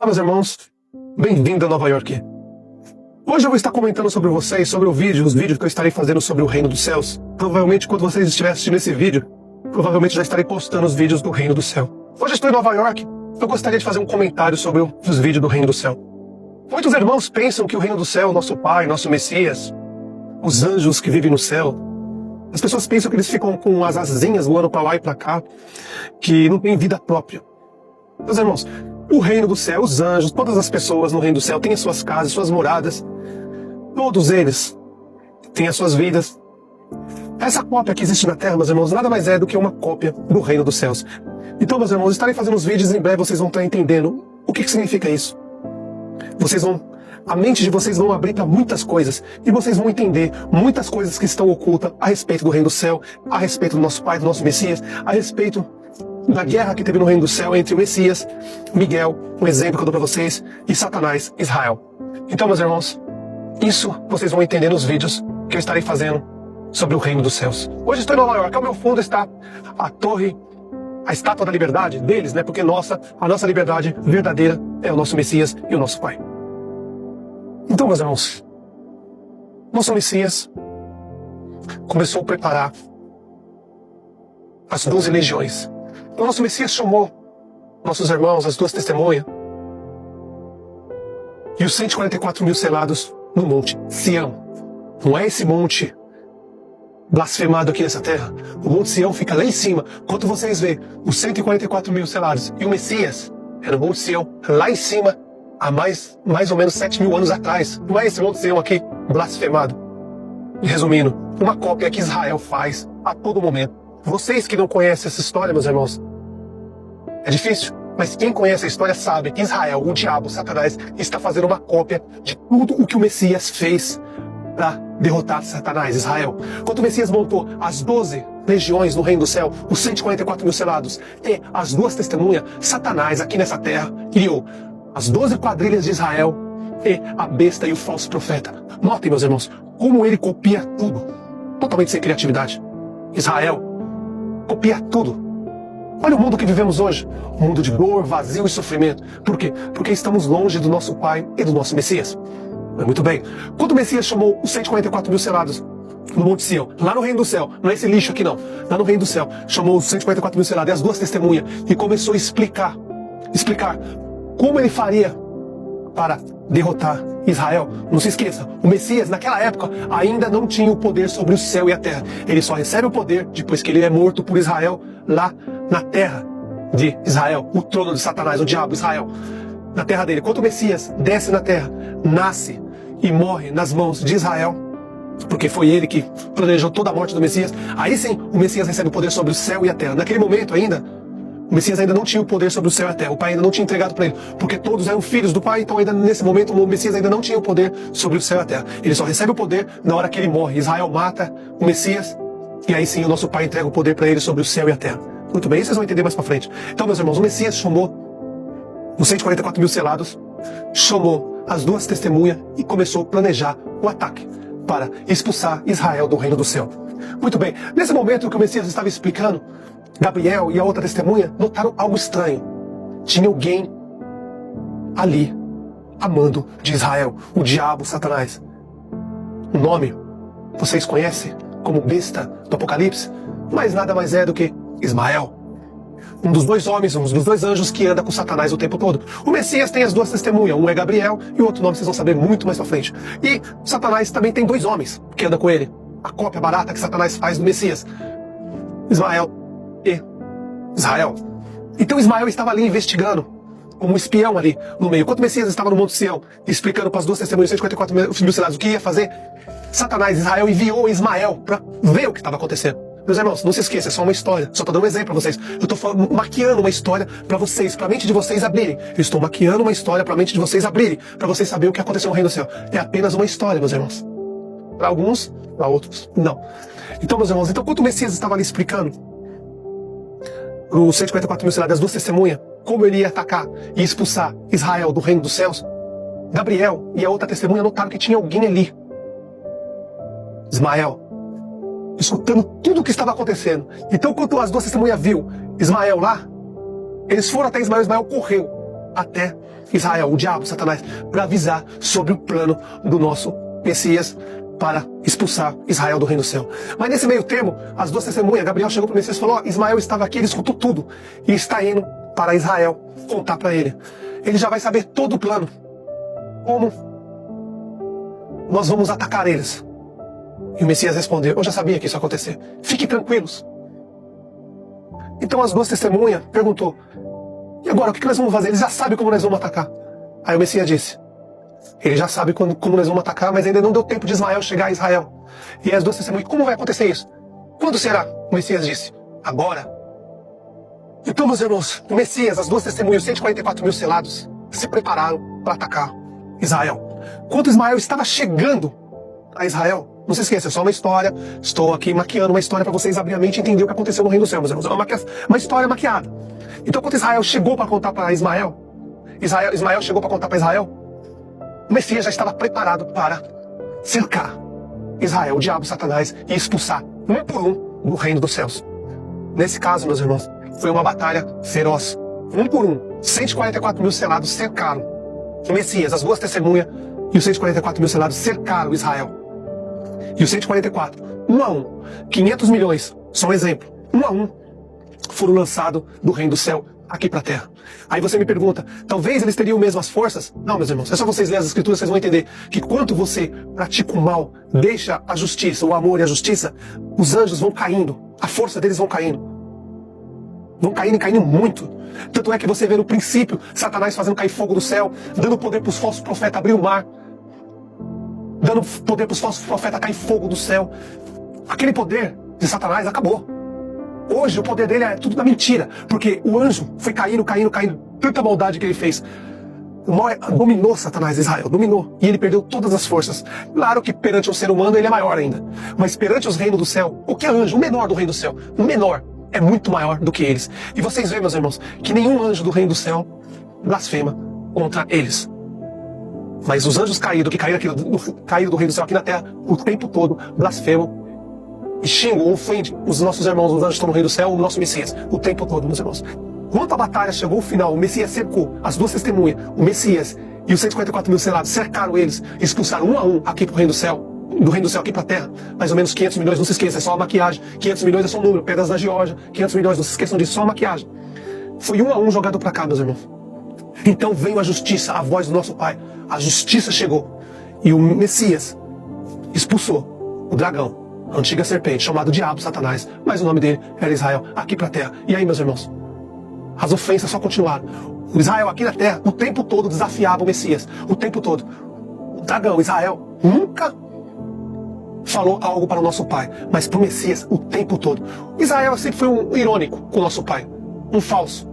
Olá, meus irmãos, bem-vindo a Nova York. Hoje eu vou estar comentando sobre vocês, sobre os vídeos que eu estarei fazendo sobre o Reino dos Céus. Provavelmente quando vocês estiverem assistindo esse vídeo, provavelmente já estarei postando os vídeos do Reino do Céu. Hoje eu estou em Nova York, eu gostaria de fazer um comentário sobre os vídeos do Reino do Céu. Muitos irmãos pensam que o Reino do Céu, nosso Pai, nosso Messias, os anjos que vivem no céu, as pessoas pensam que eles ficam com as asinhas voando para lá e para cá, que não tem vida própria. Meus irmãos, o Reino do Céu, os anjos, todas as pessoas no Reino do Céu têm as suas casas, suas moradas. Todos eles têm as suas vidas. Essa cópia que existe na Terra, meus irmãos, nada mais é do que uma cópia do Reino dos Céus. Então, meus irmãos, estarei fazendo os vídeos e em breve vocês vão estar entendendo o que significa isso. A mente de vocês vão abrir para muitas coisas e vocês vão entender muitas coisas que estão ocultas a respeito do Reino do Céu, a respeito do nosso Pai, do nosso Messias, a respeito da guerra que teve no Reino do Céu entre o Messias, Miguel, um exemplo que eu dou para vocês, e Satanás, Israel. Então, meus irmãos, isso vocês vão entender nos vídeos que eu estarei fazendo sobre o Reino dos Céus. Hoje estou em Nova York, ao meu fundo está a torre, a estátua da liberdade deles, né? Porque a nossa liberdade verdadeira é o nosso Messias e o nosso Pai. Então, meus irmãos, nosso Messias começou a preparar as 12 legiões. Então, nosso Messias chamou nossos irmãos, as 2 testemunhas, e os 144 mil selados no Monte Sião. Não é esse monte blasfemado aqui nessa terra. O Monte Sião fica lá em cima. Quando vocês vê os 144 mil selados e o Messias, é no Monte Sião, lá em cima, há mais ou menos 7 mil anos atrás. Não é esse Monte Sião aqui blasfemado. Resumindo, uma cópia que Israel faz a todo momento. Vocês que não conhecem essa história, meus irmãos, é difícil, mas quem conhece a história sabe que Israel, o diabo, Satanás, está fazendo uma cópia de tudo o que o Messias fez para derrotar Satanás, Israel. Quando o Messias montou as 12 legiões no Reino do Céu, os 144 mil selados e as 2 testemunhas, Satanás aqui nessa terra criou as 12 quadrilhas de Israel e a besta e o falso profeta. Notem, meus irmãos, como ele copia tudo, totalmente sem criatividade. Israel copia tudo. Olha o mundo que vivemos hoje, um mundo de dor, vazio e sofrimento. Por quê? Porque estamos longe do nosso Pai e do nosso Messias. Muito bem. Quando o Messias chamou os 144 mil selados no Monte Sião, lá no Reino do Céu, não é esse lixo aqui não, lá no Reino do Céu, chamou os 144 mil selados e as 2 testemunhas e começou a explicar como ele faria para derrotar Israel. Não se esqueça, o Messias naquela época ainda não tinha o poder sobre o céu e a terra. Ele só recebe o poder depois que ele é morto por Israel lá na terra de Israel, o trono de Satanás, o diabo, Israel, na terra dele. Quando o Messias desce na terra, nasce e morre nas mãos de Israel, porque foi ele que planejou toda a morte do Messias, aí sim o Messias recebe o poder sobre o céu e a terra. Naquele momento ainda, o Messias ainda não tinha o poder sobre o céu e a terra. O Pai ainda não tinha entregado para ele, porque todos eram filhos do Pai. Então ainda nesse momento o Messias ainda não tinha o poder sobre o céu e a terra. Ele só recebe o poder na hora que ele morre. Israel mata o Messias e aí sim o nosso Pai entrega o poder para ele sobre o céu e a terra. Muito bem, isso vocês vão entender mais para frente. Então, meus irmãos, o Messias chamou os 144 mil selados, chamou as 2 testemunhas e começou a planejar o ataque para expulsar Israel do Reino do Céu. Muito bem, nesse momento que o Messias estava explicando, Gabriel e a outra testemunha notaram algo estranho. Tinha alguém ali, a mando de Israel, o diabo, Satanás. O nome vocês conhecem como besta do Apocalipse, mas nada mais é do que Ismael. Um dos 2 homens, um dos 2 anjos que anda com Satanás o tempo todo. O Messias tem as 2 testemunhas, um é Gabriel e o outro nome vocês vão saber muito mais pra frente. E Satanás também tem 2 homens que andam com ele. A cópia barata que Satanás faz do Messias. Ismael e Israel. Então Ismael estava ali investigando, como um espião ali no meio. Enquanto o Messias estava no Monte Sião, explicando para as 2 testemunhas, 144 mil selados, o que ia fazer, Satanás, Israel, enviou Ismael para ver o que estava acontecendo. Meus irmãos, não se esqueça, é só uma história. Só estou dando um exemplo para vocês. Eu estou maquiando uma história para vocês, para a mente de vocês abrirem. Eu estou maquiando uma história para a mente de vocês abrirem, para vocês saberem o que aconteceu no Reino do Céu. É apenas uma história, meus irmãos. Para alguns, para outros, não. Então, meus irmãos, enquanto o Messias estava ali explicando os 144 mil selados, as 2 testemunhas, como ele ia atacar e expulsar Israel do Reino dos Céus, Gabriel e a outra testemunha notaram que tinha alguém ali. Ismael, escutando tudo o que estava acontecendo. Então, quando as 2 testemunhas viu Ismael lá, eles foram até Ismael, Ismael correu. até Israel, o diabo, Satanás, para avisar sobre o plano do nosso Messias para expulsar Israel do reino do céu. Mas nesse meio termo, as duas testemunhas, Gabriel chegou para o Messias e falou: Ismael estava aqui, ele escutou tudo e está indo para Israel contar para ele. Ele já vai saber todo o plano. Como nós vamos atacar eles. E o Messias respondeu: eu já sabia que isso ia acontecer. Fiquem tranquilos. Então as duas testemunhas perguntou: e agora, o que nós vamos fazer? Eles já sabem como nós vamos atacar. Aí o Messias disse: ele já sabe como nós vamos atacar, mas ainda não deu tempo de Ismael chegar a Israel. E as duas testemunhas: como vai acontecer isso? Quando será? O Messias disse: agora. Então, meus irmãos, o Messias, as duas testemunhas, 144 mil selados, se prepararam para atacar Israel. Quando Ismael estava chegando a Israel, não se esqueça, é só uma história. Estou aqui maquiando uma história para vocês abrir a mente e entender o que aconteceu no reino do céu, meus irmãos. É uma história maquiada. Então, quando Israel chegou para contar para Ismael, Ismael chegou para contar para Israel, o Messias já estava preparado para cercar Israel, o diabo, Satanás, e expulsar um por um do reino dos céus. Nesse caso, meus irmãos, foi uma batalha feroz. Um por um, 144 mil selados cercaram o Messias, as duas testemunhas, e os 144 mil selados cercaram Israel. E os 144, um a um, 500 milhões, só um exemplo, um a um, foram lançados do reino do céu aqui para a terra. Aí você me pergunta: talvez eles teriam mesmo as forças? Não, meus irmãos, é só vocês lerem as escrituras, vocês vão entender que quando você pratica o mal, deixa a justiça, o amor e a justiça, os anjos vão caindo, a força deles vão caindo. Vão caindo e caindo muito. Tanto é que você vê no princípio Satanás fazendo cair fogo do céu, dando poder para os falsos profetas abrir o mar, dando poder para os falsos profetas cair fogo do céu. Aquele poder de Satanás acabou. Hoje o poder dele é tudo da mentira, porque o anjo foi caindo, tanta maldade que ele fez. O mal dominou Satanás, Israel, dominou, e ele perdeu todas as forças. Claro que perante o ser humano ele é maior ainda, mas perante os reinos do céu, o que é anjo? O menor do reino do céu, o menor, é muito maior do que eles. E vocês veem, meus irmãos, que nenhum anjo do reino do céu blasfema contra eles. Mas os anjos caídos, que caíram do reino do céu aqui na terra, o tempo todo blasfemam e xingam, ofendem os nossos irmãos, os anjos que estão no reino do céu, o nosso Messias, o tempo todo, meus irmãos. Quando a batalha chegou ao final, o Messias cercou as duas testemunhas, o Messias e os 144 mil selados, cercaram eles, expulsaram um a um aqui para o reino do céu aqui para a terra. Mais ou menos 500 milhões, não se esqueça, é só uma maquiagem. 500 milhões é só um número, pedras da Geórgia, 500 milhões, não se esqueçam disso, só uma maquiagem. Foi um a um jogado para cá, meus irmãos. Então veio a justiça, a voz do nosso Pai. A justiça chegou. E o Messias expulsou o dragão, a antiga serpente, chamado Diabo, Satanás, mas o nome dele era Israel, aqui para a terra. E aí, meus irmãos, as ofensas só continuaram. O Israel aqui na terra, o tempo todo desafiava o Messias, o tempo todo. O dragão, Israel, nunca falou algo para o nosso Pai, mas para o Messias o tempo todo. Israel sempre foi um irônico com o nosso Pai, um falso.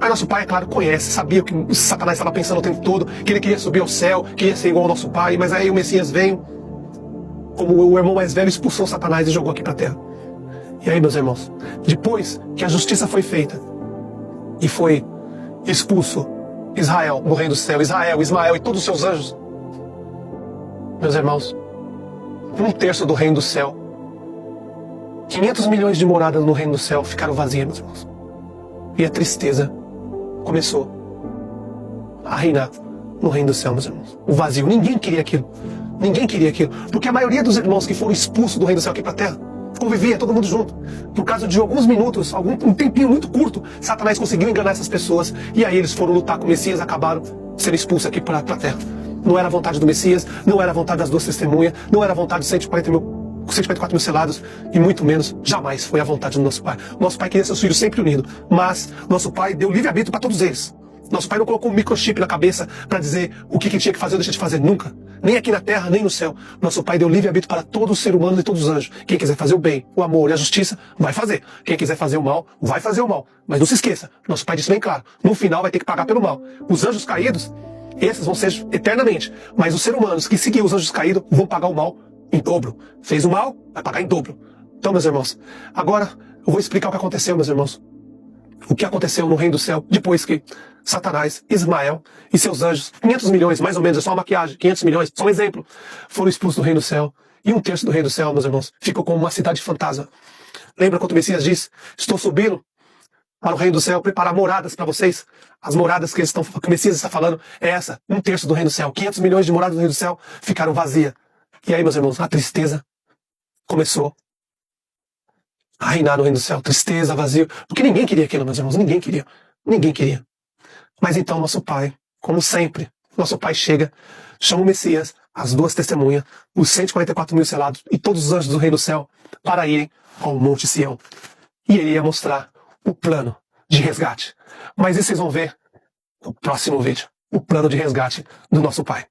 Aí nosso Pai, é claro, conhece, sabia o que Satanás estava pensando o tempo todo, que ele queria subir ao céu, queria ser igual ao nosso Pai, mas aí o Messias veio, como o irmão mais velho, expulsou Satanás e jogou aqui para a terra. E aí, meus irmãos, depois que a justiça foi feita e foi expulso Israel do reino do céu, Israel, Ismael e todos os seus anjos, meus irmãos, um terço do reino do céu, 500 milhões de moradas no reino do céu ficaram vazias, meus irmãos. E a tristeza começou a reinar no reino do céu, meus irmãos. O vazio, ninguém queria aquilo. Ninguém queria aquilo. Porque a maioria dos irmãos que foram expulsos do reino do céu aqui para a terra, convivia todo mundo junto. Por causa de alguns minutos, um tempinho muito curto, Satanás conseguiu enganar essas pessoas. E aí eles foram lutar com o Messias e acabaram sendo expulsos aqui para a terra. Não era a vontade do Messias, não era a vontade das duas testemunhas, não era a vontade dos 144 mil selados, e muito menos, jamais foi a vontade do nosso Pai. Nosso Pai queria seus filhos sempre unidos, mas nosso Pai deu livre-arbítrio para todos eles. Nosso Pai não colocou um microchip na cabeça para dizer o que tinha que fazer ou deixar de fazer, nunca. Nem aqui na terra, nem no céu. Nosso Pai deu livre-arbítrio para todo ser humano e todos os anjos. Quem quiser fazer o bem, o amor e a justiça, vai fazer. Quem quiser fazer o mal, vai fazer o mal. Mas não se esqueça, nosso Pai disse bem claro, no final vai ter que pagar pelo mal. Os anjos caídos, esses vão ser eternamente. Mas os seres humanos que seguiam os anjos caídos vão pagar o mal em dobro. Fez o mal, vai pagar em dobro. Então, meus irmãos, agora eu vou explicar o que aconteceu, meus irmãos. O que aconteceu no reino do céu depois que Satanás, Ismael e seus anjos, 500 milhões, mais ou menos, é só uma maquiagem, 500 milhões, só um exemplo, foram expulsos do reino do céu. E um terço do reino do céu, meus irmãos, ficou como uma cidade fantasma. Lembra quando o Messias disse: estou subindo para o reino do céu, preparar moradas para vocês. As moradas que o Messias está falando é essa, 1/3 do reino do céu. 500 milhões de moradas do reino do céu ficaram vazias. E aí, meus irmãos, a tristeza começou a reinar no reino do céu. Tristeza, vazio. Porque ninguém queria aquilo, meus irmãos. Ninguém queria. Ninguém queria. Mas então nosso Pai, como sempre, nosso Pai chega, chama o Messias, as 2 testemunhas, os 144 mil selados e todos os anjos do reino do céu para irem ao Monte Sião. E ele ia mostrar o plano de resgate. Mas isso vocês vão ver no próximo vídeo. O plano de resgate do nosso Pai.